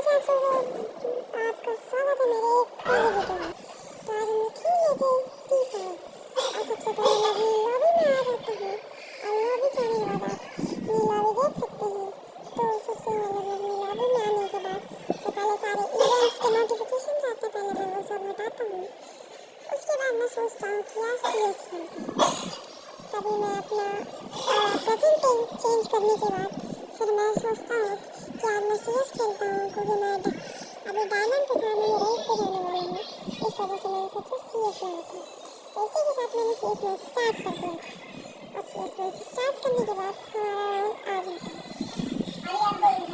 कैसे आप आपका स्वागत है मेरे एक खाली वीडियो में। तो आज हम खेल लेते फ्री फायर। और सबसे पहले मैं अपनी लॉबी में आ जाता हूँ और लॉबी के आने के बाद आप ये लॉबी देख सकते हैं। तो सबसे पहले अपनी लॉबी में आने के बाद सबसे पहले सारे इवेंट्स के नोटिफिकेशन आते हैं, पहले मैं वो सब हटाता हूँ। उसके बाद मैं सोचता हूँ कि यार सीएस खेलता हूँ। तभी मैं अपना प्रेजेंट चेंज करने के बाद फिर मैं सोचता हूँ कि आज मैं सीएस खेलता हूँ, क्योंकि मैं अभी डायमंड के साथ में रेड पे जाने वाला हूँ। इस वजह से मैंने सोचा सीएस लगा था। तो इसी के साथ मैंने सीएस मैच स्टार्ट कर दिया और सीएस मैच स्टार्ट करने के बाद हमारा राउंड आ जाता है।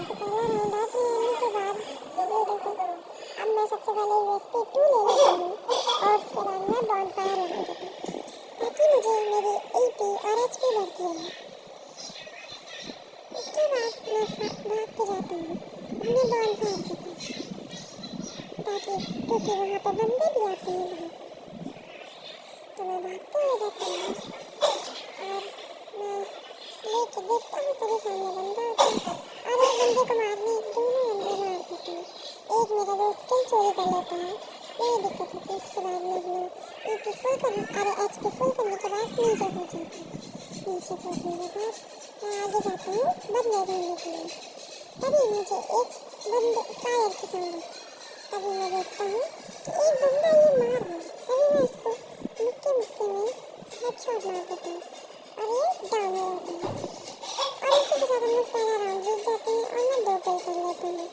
तो पहला राउंड आ जाने के बाद ये देखो, अब मैं सबसे पहले यूएसपी 2 ले लेता हूँ और उसके बाद मैं बॉनफायर लगा देता हूँ ताकि मुझे मेरी एपी और एचपी बढ़ती रहे। उसके बाद मैं भाग के जाता हूँ अपने बॉनफायर के पास, ताकि क्योंकि वहाँ पे बंदे भी आते हैं बहुत। तो मैं भागते हुए जाता हूँ और मैं लेके देखता हूँ तभी सामने बंदा होता है और एक बंदे को मारने दोनों बंदे मार देते हैं। एक मेरा दोस्त किल चोरी कर लेता है, यही दिक्कत होती है। उसके बाद मैं अपना एपी फुल कर एचपी फुल करने के बाद नीचे पहुँच जाता हूँ। नीचे पहुँचने के बाद मैं आगे जाता हूँ बंदे ढूंढने के लिए। तभी मुझे एक बंदे फायर की साउंड आती है। तभी मैं देखता हूँ कि एक बंदा ये मार रहा है। तभी मैं इसको मुक्के में हेडशॉट मार देता हूँ और ये डाउन हो जाता है। और इसी के साथ हम लोग पहला राउंड जीत जाते हैं और मैं 2 किल कर लेता हूँ।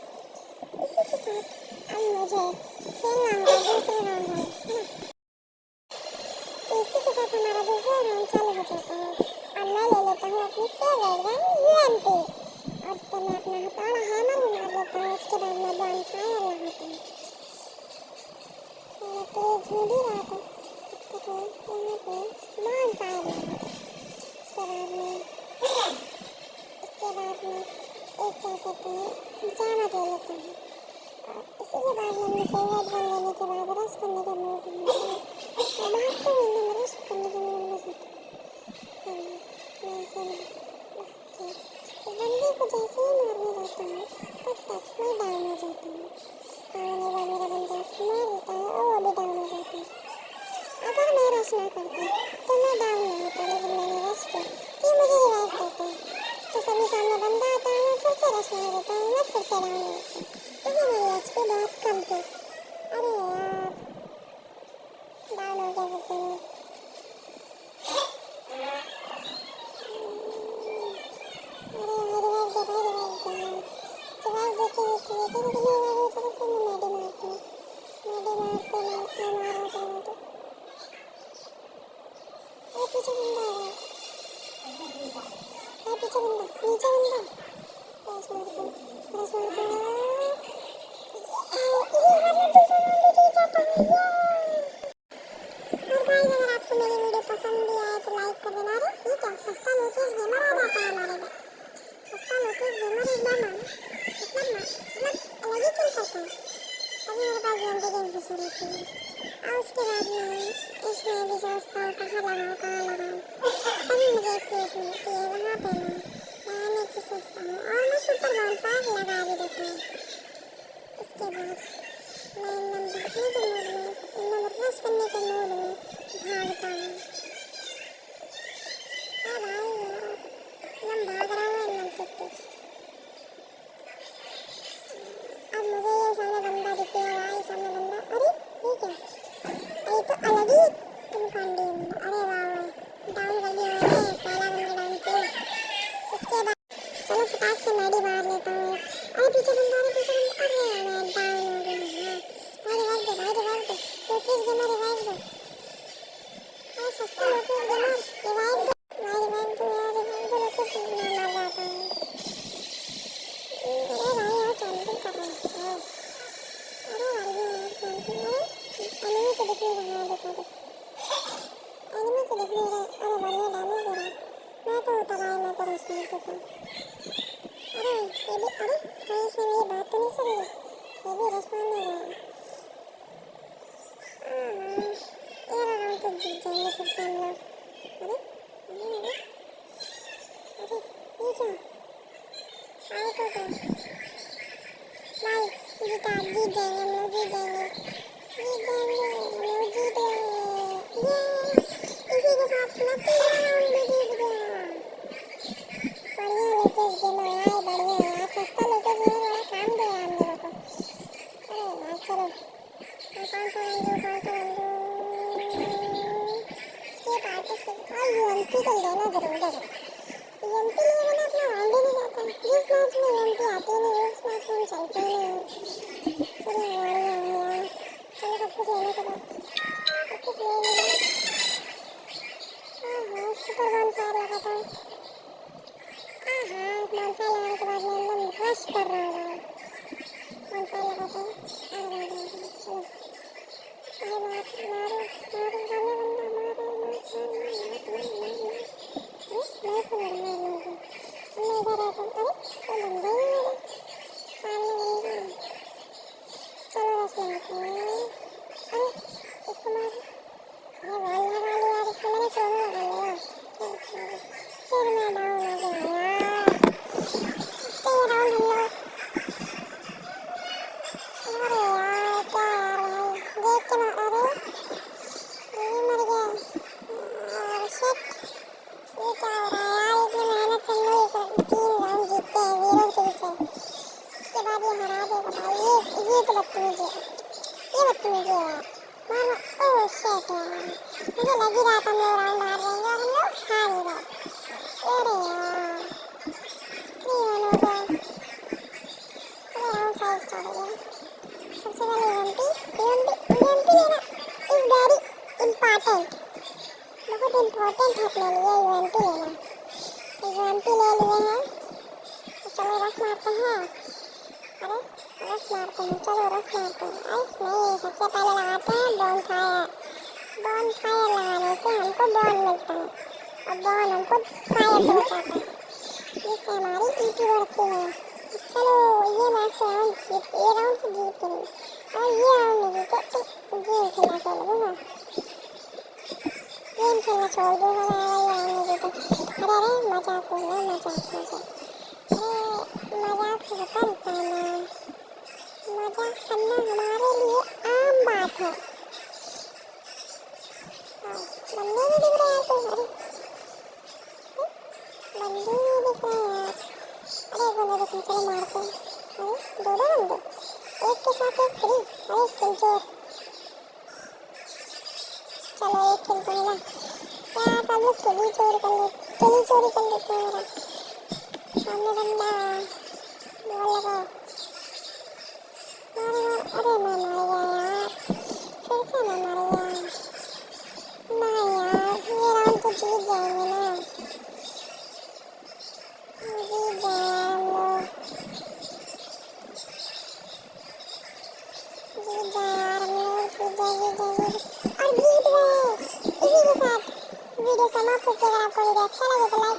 इसी के साथ अब मुझे खेलना होगा दूसरा राउंड है ना। तो इसी के साथ हमारा दूसरा राउंड चालू हो जाता है और मैं ले लेता हूँ अपनी फेवरेट गन यूएमपी और उस पर मैं अपना हथौड़ा हैमर मार लेता हूँ। उसके बाद मैं बॉनफायर लगाता हूँ। मैं तेज ढूंढ ही रहा था तब तक मैं यहाँ पे बॉनफायर लगा था। उसके बाद मैं एक क्या कहते हैं जामा ले लेता हूँ और इसी के बाद मैं अपनी फेवरेट गन लेने के बाद रश करने के मूड में और भागते हुए एकदम रश करने के मूड में जाता हूँ। मैं ऐसे भाग के इस बंदे को जैसे ही मारने जाता हूँ तब तक मैं डाउन हो जाता हूँ। डाउन होने बाद मेरा बंदा उसको मार देता है और वो भी डाउन हो जाता है। अगर मैं रश ना करती तो मैं डाउन नहीं होता, लेकिन मैंने रश किया कि मुझे रिवाइव देते हैं। तो सभी सामने बंदा आता है, मैं फिर से रश मार देता हूँ, मैं फिर से डाउन हो जाता हूँ क्योंकि मेरी एचपी बहुत कम थी। अरे यार डाउन हो गया फिर से मैं। अरे रिवाइव दे भाई, रिवाइव दे। रिवाइव देते लेकिन मैं रिवाइव होता तो फिर मैं मेडी मारता हूँ। मेडी मारते मैं मार होता हूँ। तो अरे पीछे बंदा आ रहा है, अरे पीछे बंदा, नीचे बंदा। रश मारता हूँ, रश मारता हूँ। ये वाला दूसरा राउंड भी जीत जाता हूँ। और गाइस अगर आपको मेरी वीडियो पसंद भी आए तो लाइक कर देना। अरे ये क्या सस्ता नोटिस गेमर आ जाता है हमारे में। सस्ता नोटिस गेमर एक बार मानो मतलब अलग ही खेल करता है। तभी मेरे पास जल्दी गेम भी शुरू होती है और उसके बाद मैं इसमें भी सोचता हूँ कहाँ लगाऊँ। तभी मुझे एक प्लेस मिलती है, वहाँ पे मैं लगाने की सोचता हूँ और मैं सुपर बॉनफायर लगा भी देता हूँ। उसके बाद मैं एकदम भागने के मूड में, एकदम रश करने के मूड में भागता हूँ। हाँ भाई यार एकदम भाग रहा हूँ एकदम तेज। अब मुझे ये सामने बंदा दिख गया भाई, सामने बंदा। अरे ये क्या, ये तो अलग ही तुम कांडी बंदा। अरे वाह भाई डाउन कर दिया मैंने, पहला बंदा डाउन किया। उसके बाद चलो फटाक से मेडी मार लेता हूँ। अरे पीछे बंदा, अरे पीछे बंदा। अरे मैं डाउन हो गया। भाई रिवाइव दे, भाई रिवाइव दे, नोटिस गेमर रिवाइव दे। अरे सस्ता नोटिस गेमर रिवाइव दो, भाई रिवाइव दो यार, रिवाइव दो। नोटिस गेमर मर जाता हूँ। अरे भाई यार कैंपिंग कर रहा है। अरे भाई यार कैंपिंग। अरे एनिमी तो दिख नहीं रहा है, देखो देखो एनिमी तो दिख नहीं रहा है। अरे बढ़िया डैमेज दे रहा है। मैं तो होता भाई, मैं तो रश मार देता हूँ। अरे ये भी, अरे कहीं इसने मेरी बात तो नहीं सुनी, ये भी रश मारने जा रहा है। ये राउंड तो जीत जाएंगे फिर से हम लोग। अरे अरे अरे अरे ये क्या, आउट हो गया भाई। जीत जाएंगे, हम लोग जीत जाएंगे, जीत जाएंगे, हम लोग जीत गए। ये इसी के साथ मैं 3 राउंड भी जीत गया। बढ़िया लेटेस्ट गेम है यार, बढ़िया है यार, सस्ता लेटेस्ट है, थोड़ा काम दे रहा है हम लोगों को। अरे यार चलो, कौन सा बंदू स्केप आर्टिस्ट और यूएमपी तो लेना जरूर है। यूएमपी लेने बिना अपना राउंड ही नहीं जाता। जिस मैच में यूएमपी आती ही नहीं उस मैच में हम चलते ही नहीं। चलो यार, चलो सब कुछ लेने के बाद सब कुछ ले लिया। हाँ सुपर बॉनफायर लगाता हूँ। हाँ बॉनफायर लगाने के बाद मैं एकदम रश कर रहा हूँ। बॉनफायर लगाता हूँ। अरे चलो अरे मारो मारो मारो सामने बंदा मारो मैं तो लड़ना है लोगों मैं इधर रहता हूँ। अरे कोई बंदा ही नहीं है सामने बंदा। चलो रस मारते हैं। अरे इसको मारो। अरे बॉल लगा लिया यार, इसको मैंने सोलो लगा लिया। फिर मैं डाउन हो गया यार। ये राउंड हम लोग। अरे यार क्या यार भाई देख के मैं अरे ये मर गया। शिट ये क्या हो रहा है यार, इतनी मेहनत से हम लोग 3 राउंड जीतते हैं 0-3 से, उसके बाद ये हरा देगा भाई। ये तो बदतमीजी है, ये बदतमीजी है यार। मारो। ओह शिट यार, मुझे लग ही रहा था हम लोग राउंड हार जाएंगे और हम लोग हार ही गए। अरे यार 3-1 हो गया। अरे राउंड 5 स्टार्ट हो गया। सबसे पहले यूएमपी लेना इज वेरी इम्पॉर्टेंट, बहुत इम्पोर्टेंट है अपने लिए यूएमपी लेना। तो यूएमपी ले लिए हैं तो चलो रस मारते हैं। अरे रस मारते हैं, चलो रस मारते हैं। अरे नहीं, सबसे पहले लगाते हैं बॉनफायर। बॉनफायर लगाने से हमको बॉन मिलता है और बॉन हमको फायर से बचाता है, जिससे हमारी ईपी बढ़ती है। चलो ये मैच ये राउंड से जीत के नहीं और ये राउंड नहीं जीते तो गेम खेलना छोड़ दूंगा। गेम खेलना छोड़ दूंगा मैं ये राउंड नहीं जीते। अरे मजाक हो रहा है, मजाक अरे मजाक होता रहता है ना, मजाक करना हमारे लिए आम बात है। बंदे भी दिख रहे हैं तो अरे बंदे भी दिख रहे हैं यार। अरे एक बंदे दिख चलो मारते हैं। अरे 2 बंदे एक के साथ एक फ्री। अरे किल चोर, चलो एक किल तो मिला यार। सब लोग किल चोरी कर लेते हैं मेरा। सामने बंदा बॉल लगा मारो। अरे मैं मर गया यार, फिर से मैं मर गया। नहीं यार ये राउंड तो जीत जाएंगे ना, जीत जाए यार हम लोग, जीत जाए यार हम लोग, जीत जाए और जीत गए। इसी के साथ वीडियो समाप्त होती है। अगर आपको वीडियो अच्छा लगे तो लाइक